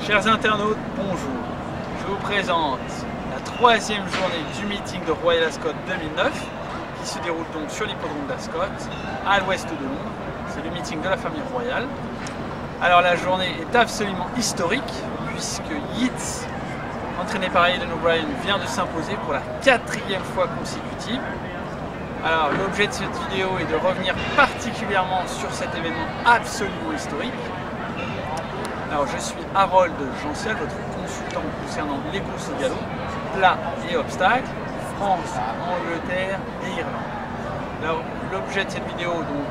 Chers internautes, bonjour. Je vous présente la troisième journée du meeting de Royal Ascot 2009 qui se déroule donc sur l'hippodrome d'Ascot, à l'ouest de Londres. C'est le meeting de la famille royale. Alors la journée est absolument historique puisque Yeats, entraîné par Aidan O'Brien, vient de s'imposer pour la 4e fois consécutive. Alors l'objet de cette vidéo est de revenir particulièrement sur cet événement absolument historique. Alors je suis Harold Jeancial, votre consultant concernant les courses au galop, plat et obstacles, France, Angleterre et Irlande. Alors l'objet de cette vidéo, donc,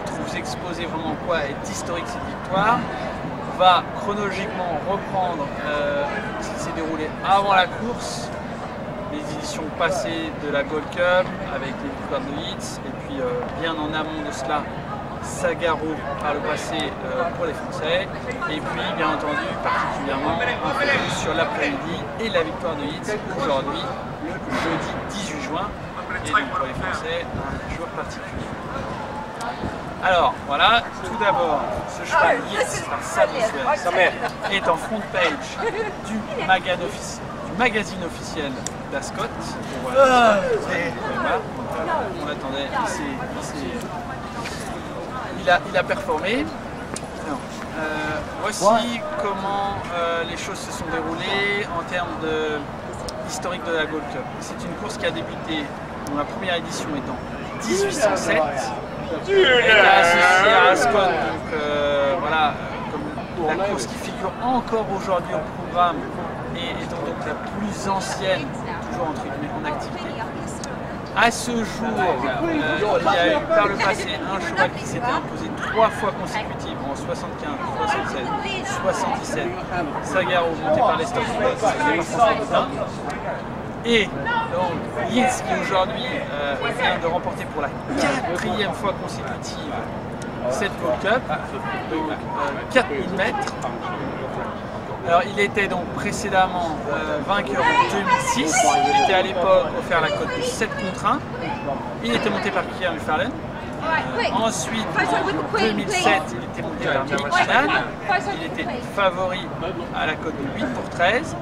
outre vous exposer vraiment quoi est historique cette victoire, va chronologiquement reprendre ce qui s'est déroulé avant la course, les éditions passées de la Gold Cup avec les victoires de Yeats, et puis bien en amont de cela, Sagaro par le passé pour les Français, et puis bien entendu particulièrement un focus sur l'après-midi et la victoire de Yeats aujourd'hui, le jeudi 18 juin, et donc pour les Français un jour particulier. Alors voilà, tout d'abord ce cheval Yeats par Sadoswell est en front page du magazine officiel d'Ascot. Voilà, on attendait, il a performé. Alors, voici comment les choses se sont déroulées en termes de historique de la Gold Cup. C'est une course qui a débuté, dont la première édition est en 1807. Elle était associée à Ascot, donc voilà, comme la course qui figure encore aujourd'hui au programme et étant donc la plus ancienne, toujours entre guillemets en activité. À ce jour, il y a eu par le passé un cheval qui s'était imposé 3 fois consécutives en 75, 76, 77. Sagaro monté par les Stockholm. Et donc Yeats qui aujourd'hui vient de remporter pour la 4e fois consécutive cette Gold Cup, donc 4000 mètres. Alors il était donc précédemment vainqueur en 2006, il était à l'époque offert la cote de 7 contre 1, il était monté par Kieran Fallon. Ensuite en 2007 il était monté par Mitchellan, il était favori à la cote de 8 pour 13.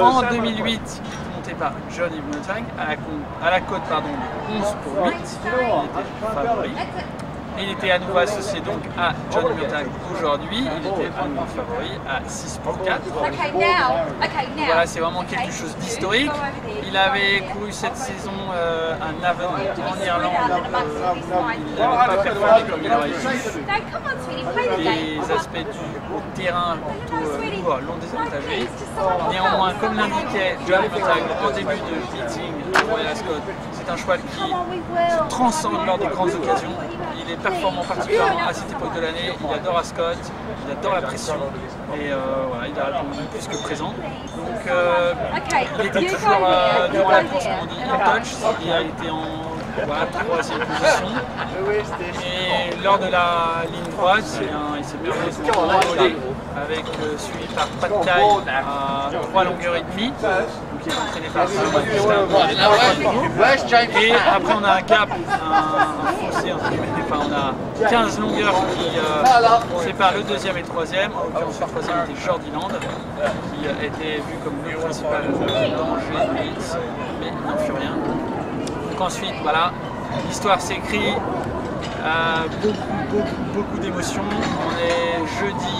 En 2008 il était monté par Johnny Motag à la cote de 11 pour 8, il était favori. Il était à nouveau associé donc à Johnny Motag aujourd'hui, il était à nouveau favori à 6 pour 4. Voilà, c'est vraiment quelque chose d'historique. Il avait couru cette saison un Navan en Irlande, il n'avait pas performé comme il aurait dû. Les aspects du terrain plutôt lourds l'ont désavantagé. Néanmoins, comme l'indiquait Johnny Motag en début de meeting à Royal Ascot, c'est un cheval qui se transcende lors des grandes occasions. Il est performant particulièrement à cette époque de l'année, il adore Ascot, il adore la pression et voilà, il a répondu plus que présent. Donc il était toujours durant la course, comme on dit, in touch, il a été en 3e position et lors de la ligne droite, il s'est permis de envoler avec suivi par Pat Kay à 3 longueurs et demie. Qui est entraîné par et après on a un gap, un fossé, on a 15 longueurs qui séparent le 2e et le 3e. En l'occurrence le 3e était Jordi Land qui était vu comme le principal danger de Yeats, mais il n'en fut rien. Donc ensuite voilà, l'histoire s'écrit, beaucoup d'émotions. On est jeudi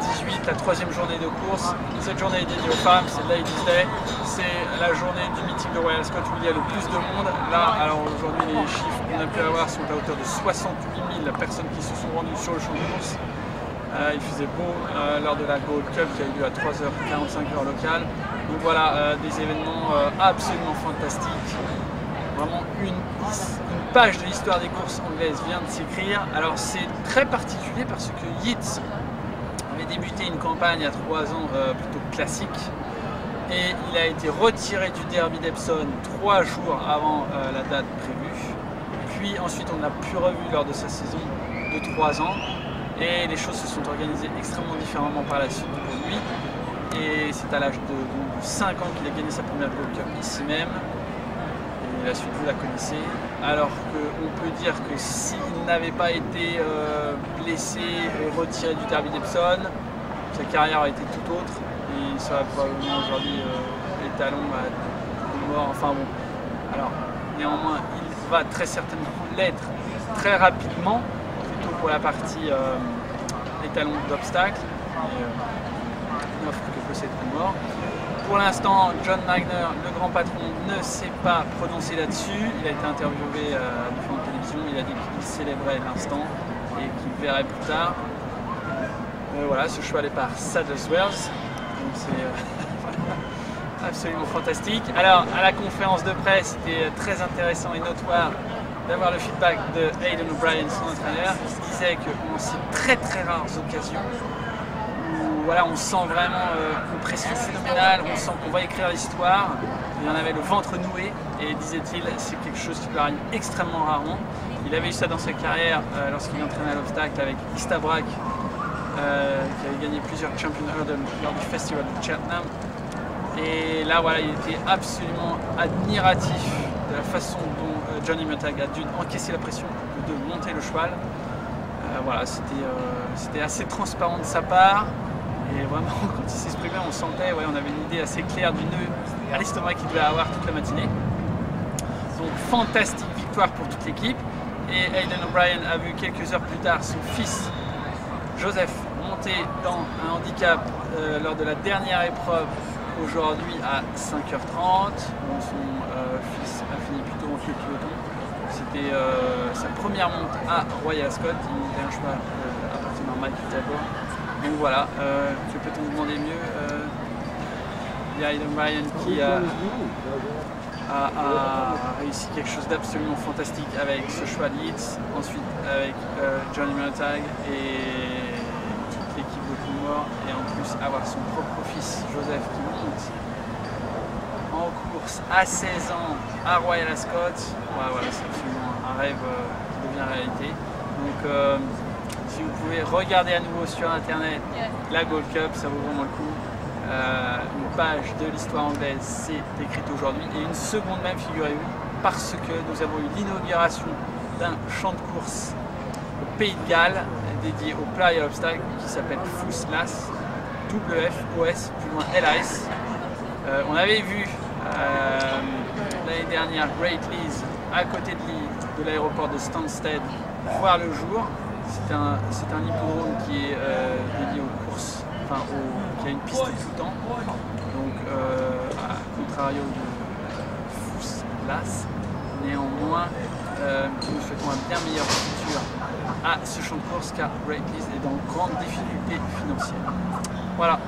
18, la 3e journée de course. Cette journée est dédiée aux femmes, c'est Ladies Day. C'est la journée du meeting de Royal Ascot où il y a le plus de monde. Là, alors aujourd'hui, les chiffres qu'on a pu avoir sont à hauteur de 68 000 personnes qui se sont rendues sur le champ de course. Il faisait beau lors de la Gold Cup qui a eu lieu à 3h45 heure locale. Donc voilà, des événements absolument fantastiques. Vraiment une page de l'histoire des courses anglaises vient de s'écrire. Alors c'est très particulier parce que Yeats avait débuté une campagne à 3 ans plutôt classique et il a été retiré du Derby d'Epsom 3 jours avant la date prévue. Puis ensuite on l'a plus revu lors de sa saison de 3 ans et les choses se sont organisées extrêmement différemment par la suite pour lui. Et c'est à l'âge de 5 ans qu'il a gagné sa première Gold Cup ici même. Et la suite vous la connaissez. Alors qu'on peut dire que s'il n'avait pas été blessé et retiré du Derby d'Epsom, sa carrière a été tout autre et il sera probablement aujourd'hui l'étalon de mort. Enfin bon, alors néanmoins il va très certainement l'être très rapidement, plutôt pour la partie étalon d'obstacle. Il n'offre que peut-être une mort. Pour l'instant, John Magner, le grand patron, ne s'est pas prononcé là-dessus. Il a été interviewé à différentes télévisions. Il a dit qu'il célébrait l'instant et qu'il verrait plus tard. Voilà, ce cheval est par Saddlesworth. Donc c'est absolument fantastique. Alors, à la conférence de presse, c'était très intéressant et notoire d'avoir le feedback de Aidan O'Brien, son entraîneur, qui disait qu'on ces très rares occasions où voilà, on sent vraiment une pression phénoménale, on sent qu'on va écrire l'histoire. Il en avait le ventre noué et disait-il, c'est quelque chose qui lui arrive extrêmement rarement. Il avait eu ça dans sa carrière lorsqu'il entraînait à l'obstacle avec Istabrak, qui avait gagné plusieurs Champion Hurdle lors du Festival de Cheltenham. Et là, voilà, il était absolument admiratif de la façon dont Johnny Murtagh a dû encaisser la pression, de monter le cheval. Voilà, c'était assez transparent de sa part. Et vraiment, quand il s'exprimait, on sentait, ouais, on avait une idée assez claire du nœud à l'estomac qu'il devait avoir toute la matinée. Donc, fantastique victoire pour toute l'équipe. Et Aidan O'Brien a vu quelques heures plus tard son fils Joseph monter dans un handicap lors de la dernière épreuve aujourd'hui à 5h30. Donc son fils a fini plutôt en queue de peloton. C'était sa première monte à Royal Ascot. Il était un cheval appartenant à Mike Tabor. Donc voilà, que peut-on demander mieux? Il y a Aidan O'Brien qui a réussi quelque chose d'absolument fantastique avec ce choix de Leeds, ensuite avec Johnny Murtagh et toute l'équipe de Coolmore, et en plus avoir son propre fils Joseph qui monte en course à 16 ans à Royal Ascot. Ouais, voilà, c'est absolument un rêve qui devient réalité. Donc si vous pouvez regarder à nouveau sur internet la Gold Cup, ça vaut vraiment le coup. Une page de l'histoire anglaise s'est écrite aujourd'hui et une seconde même, figurez-vous, parce que nous avons eu l'inauguration d'un champ de course au Pays de Galles dédié au plat et à l'obstacle qui s'appelle Fouslas, WFOS, plus loin LAS. On avait vu l'année dernière Great Leys à côté de l'aéroport de Stansted voir le jour. C'est un hippodrome qui est dédié aux courses, enfin qui a une piste tout le temps, donc à contrario de Fouslas. Néanmoins, nous souhaitons un bien meilleur futur à ce champ de course car Great Leys est dans grande difficulté financière. Voilà.